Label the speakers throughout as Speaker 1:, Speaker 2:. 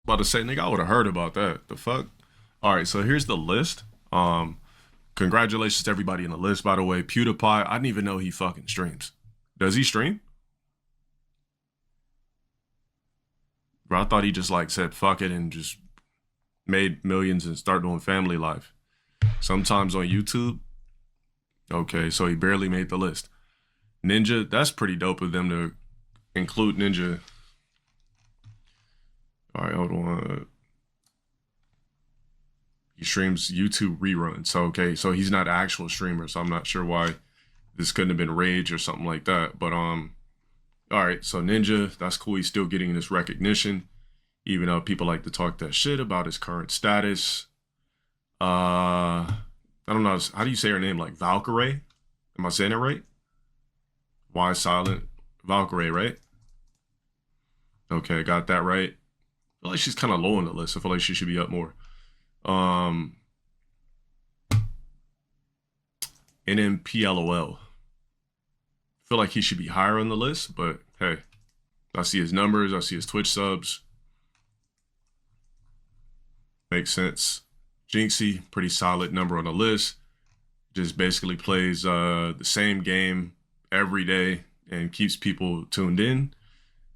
Speaker 1: About to say, nigga, I would have heard about that. The fuck? All right, so here's the list. Congratulations to everybody in the list, by the way. PewDiePie, I didn't even know he fucking streams. Does he stream? Bro, I thought he just like said fuck it and just made millions and start doing family life. Sometimes on YouTube. Okay, so he barely made the list. Ninja, that's pretty dope of them to include Ninja. All right, hold on. He streams YouTube reruns. So, okay, so he's not an actual streamer, so I'm not sure why this couldn't have been Rage or something like that. But all right, so Ninja, that's cool. He's still getting this recognition, even though people like to talk that shit about his current status. I don't know. How do you say her name? Like Valkyrie? Am I saying it right? Why silent? Valkyrie, right? Okay, got that right. I feel like she's kind of low on the list. I feel like she should be up more. NMPLOL. I feel like he should be higher on the list, but hey, I see his numbers. I see his Twitch subs. Makes sense. Jinxie, pretty solid number on the list. Just basically plays the same game every day and keeps people tuned in.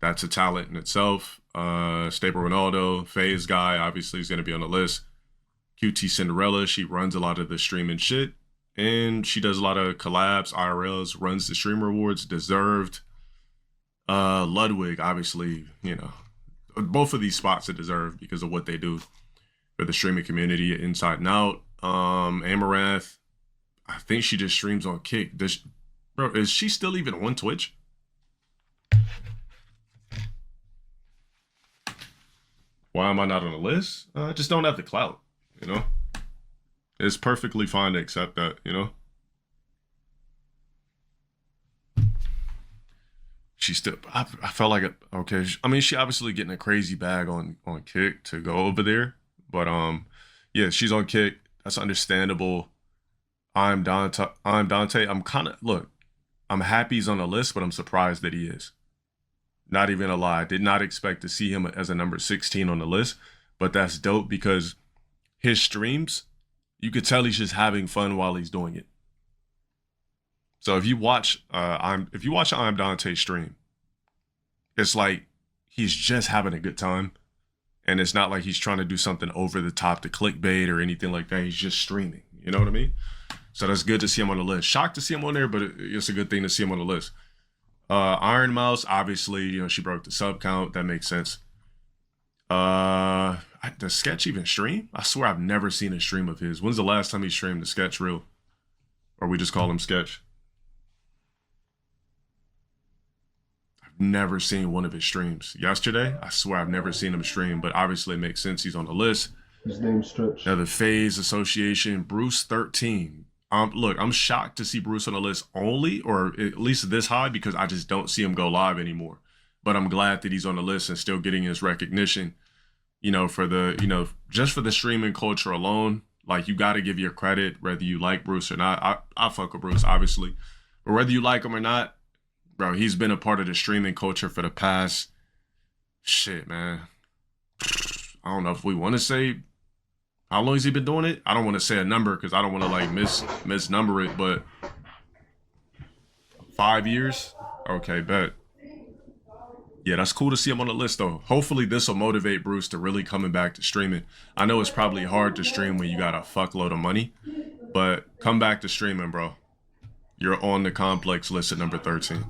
Speaker 1: That's a talent in itself. Staple Ronaldo, FaZe guy, obviously is going to be on the list. QT Cinderella, she runs a lot of the streaming shit. And she does a lot of collabs, IRLs, runs the streamer awards, deserved. Ludwig, obviously, you know, both of these spots are deserved because of what they do for the streaming community inside and out. Amaranth, I think she just streams on Kick. Bro, is she still even on Twitch? Why am I not on the list? I just don't have the clout, you know? It's perfectly fine to accept that, you know? She still, I felt like, okay, I mean, she obviously getting a crazy bag on Kick to go over there. But, yeah, she's on Kick. That's understandable. I'm Dante. I'm kind of, look, I'm happy he's on the list, but I'm surprised that he is. Not even a lie. I did not expect to see him as a number 16 on the list, but that's dope because his streams, you could tell he's just having fun while he's doing it. So if you watch I'm Dante stream, it's like he's just having a good time. And it's not like he's trying to do something over the top to clickbait or anything like that. He's just streaming. You know what I mean? So that's good to see him on the list. Shocked to see him on there, but it's a good thing to see him on the list. Iron Mouse, obviously, you know, she broke the sub count. That makes sense. Does Sketch even stream? I swear I've never seen a stream of his. When's the last time he streamed the Sketch Reel? Or we just call him Sketch? I've never seen one of his streams. Yesterday, I swear I've never seen him stream, but obviously it makes sense he's on the list.
Speaker 2: His name's Stretch.
Speaker 1: Now the FaZe Association, Bruce 13. Look, I'm shocked to see Bruce on the list only, or at least this high, because I just don't see him go live anymore. But I'm glad that he's on the list and still getting his recognition, you know, for the, you know, just for the streaming culture alone. Like, you got to give your credit, whether you like Bruce or not. I fuck with Bruce, obviously. But whether you like him or not, bro, he's been a part of the streaming culture for the past, shit, man. I don't know if we want to say how long has he been doing it? I don't want to say a number because I don't want to like misnumber it, but 5 years? Okay, bet. Yeah, that's cool to see him on the list though. Hopefully this will motivate Bruce to really coming back to streaming. I know it's probably hard to stream when you got a fuckload of money, but come back to streaming, bro. You're on the complex list at number 13.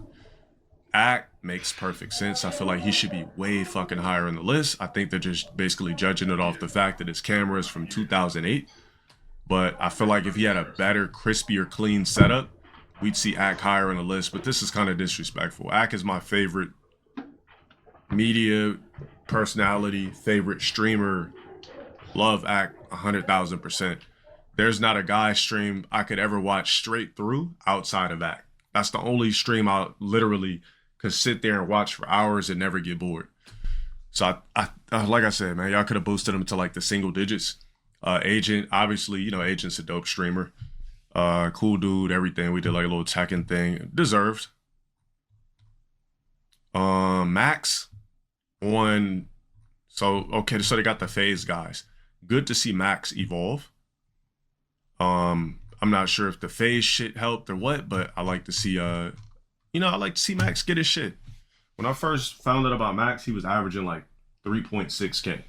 Speaker 1: Act makes perfect sense. I feel like he should be way fucking higher on the list. I think they're just basically judging it off the fact that his camera is from 2008. But I feel like if he had a better, crispier, clean setup, we'd see Act higher on the list. But this is kind of disrespectful. Act is my favorite media personality, favorite streamer. Love Act 100,000%. There's not a guy stream I could ever watch straight through outside of Act. That's the only stream I literally could sit there and watch for hours and never get bored. So I like I said, man, y'all could have boosted him to like the single digits. Agent, obviously, you know, Agent's a dope streamer. Cool dude, everything. We did like a little Tekken thing. Deserved. Max on So, okay, so they got the phase guys. Good to see Max evolve. I'm not sure if the phase shit helped or what, but I like to see I like to see Max get his shit. When I first found out about Max, he was averaging like 3.6K.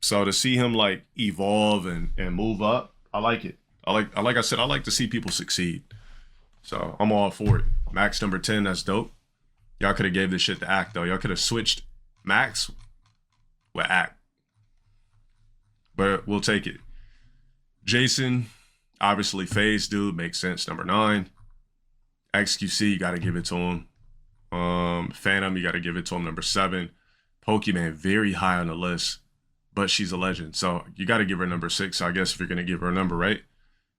Speaker 1: So to see him like evolve and move up, I like it. Like I said, I like to see people succeed. So I'm all for it. Max number 10, that's dope. Y'all could have gave this shit to Act though. Y'all could have switched Max with Act. But we'll take it. Jason, obviously phase dude, makes sense. Number 9. XQC, you gotta give it to him. Phantom, you gotta give it to him. Number 7. Pokemon, very high on the list, but she's a legend. So you gotta give her number 6, I guess, if you're gonna give her a number, right?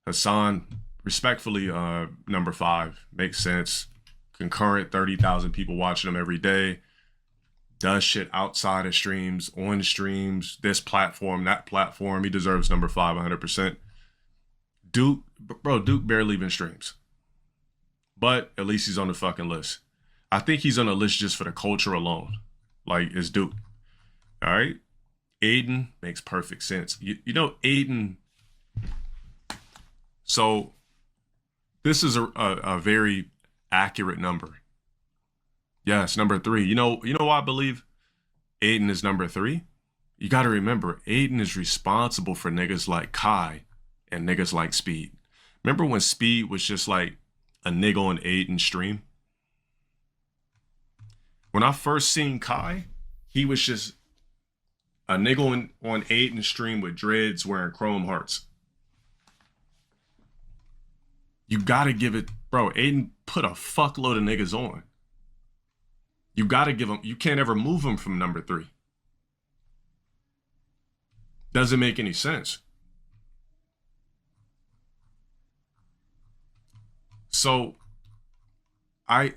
Speaker 1: Hassan, respectfully, number 5. Makes sense. Concurrent, 30,000 people watching him every day. Does shit outside of streams, on streams, this platform, that platform. He deserves number 5, 100%. Duke barely even streams. But at least he's on the fucking list. I think he's on the list just for the culture alone. Like, it's Duke. All right? Aiden makes perfect sense. You know, Aiden... So, this is a very accurate number. Yes, number 3. You know why I believe Aiden is number 3? You got to remember, Aiden is responsible for niggas like Kai and niggas like Speed. Remember when Speed was just like a nigga on Aiden stream? When I first seen Kai, he was just a nigga on Aiden stream with dreads wearing chrome hearts. You got to give it, bro, Aiden put a fuckload of niggas on. You got to give him, you can't ever move him from number 3. Doesn't make any sense. So,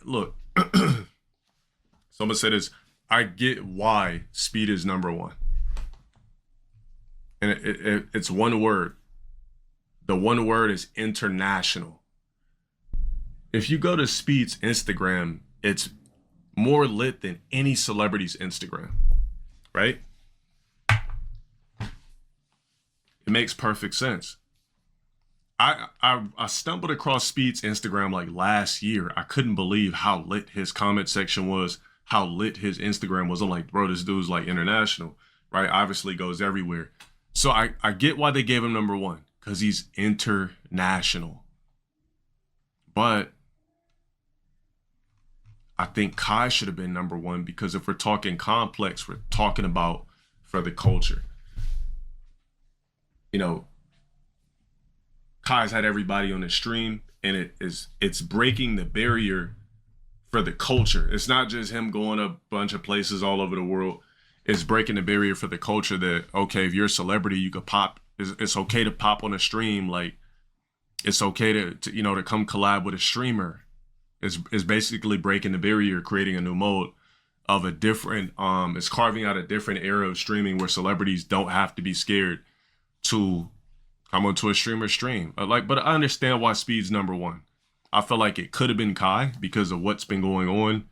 Speaker 1: look, so I'm gonna say this. I get why Speed is number 1. And it's one word. The one word is international. If you go to Speed's Instagram, it's more lit than any celebrity's Instagram, right? It makes perfect sense. I stumbled across Speed's Instagram like last year. I couldn't believe how lit his comment section was, how lit his Instagram was. I'm like, bro, this dude's like international, right? Obviously goes everywhere. So I get why they gave him number 1, because he's international. But I think Kai should have been number 1, because if we're talking complex, we're talking about for the culture. You know, Kai's had everybody on the stream, and it's breaking the barrier for the culture. It's not just him going a bunch of places all over the world. It's breaking the barrier for the culture that, okay, if you're a celebrity, you could pop. It's okay to pop on a stream. Like, it's okay to come collab with a streamer. It's basically breaking the barrier, creating a new mode of a different, it's carving out a different era of streaming where celebrities don't have to be scared to come onto a streamer stream. But I understand why Speed's number 1. I feel like it could have been Kai because of what's been going on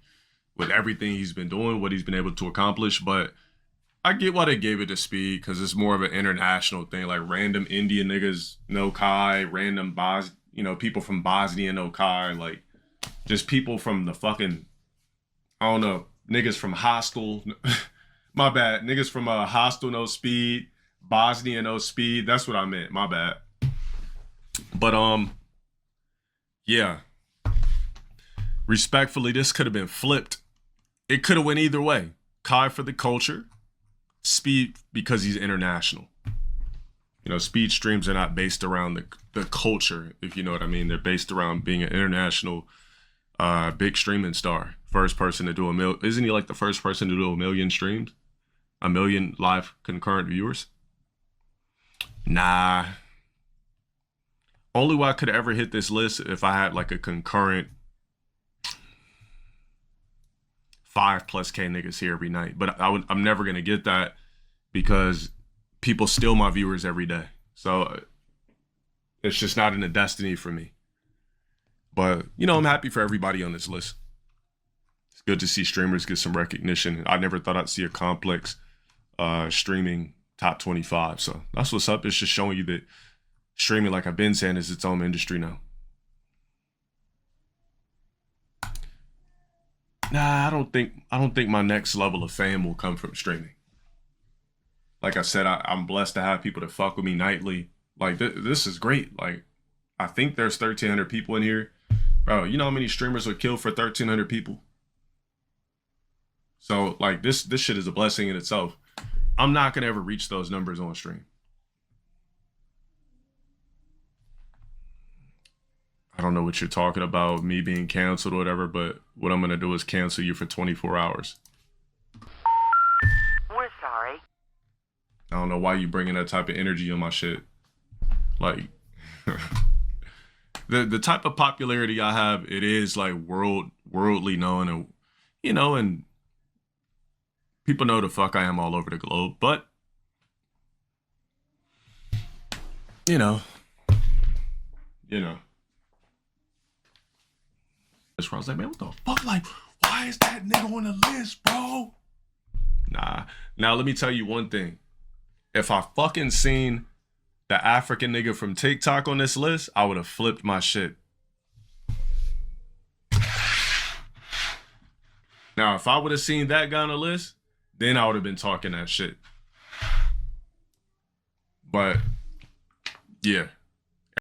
Speaker 1: with everything he's been doing, what he's been able to accomplish. But I get why they gave it to Speed, because it's more of an international thing. Like, random Indian niggas know Kai, random people from Bosnia know Kai, like just people from the fucking, I don't know, niggas from Hostel. My bad. Niggas from Hostel know Speed. Bosnia knows Speed. That's what I meant. My bad. But yeah. Respectfully, this could have been flipped. It could have went either way. Kai for the culture. Speed because he's international. You know, Speed streams are not based around the culture, if you know what I mean. They're based around being an international big streaming star. First person to do isn't he like the first person to do 1 million streams? 1 million live concurrent viewers? Nah. Only way I could ever hit this list if I had like a concurrent 5+ K niggas here every night. But I'm never going to get that because people steal my viewers every day. So it's just not in the destiny for me. But, I'm happy for everybody on this list. It's good to see streamers get some recognition. I never thought I'd see a complex streaming top 25. So that's what's up. It's just showing you that streaming, like I've been saying, is its own industry now. Nah, I don't think my next level of fame will come from streaming. Like I said, I'm blessed to have people that fuck with me nightly. Like this is great. Like I think there's 1,300 people in here. Bro, you know how many streamers would kill for 1,300 people? So like this shit is a blessing in itself. I'm not gonna ever reach those numbers on stream. I don't know what you're talking about, me being canceled or whatever, but what I'm gonna do is cancel you for 24 hours.
Speaker 2: We're sorry.
Speaker 1: I don't know why you bringing that type of energy on my shit. Like, the type of popularity I have, it is like worldly known, and you know, and people know the fuck I am all over the globe. But you know. I was like, man, what the fuck? Like, why is that nigga on the list, bro? Nah. Now let me tell you one thing. If I fucking seen the African nigga from TikTok on this list, I would have flipped my shit. Now, if I would have seen that guy on the list, then I would have been talking that shit. But, yeah.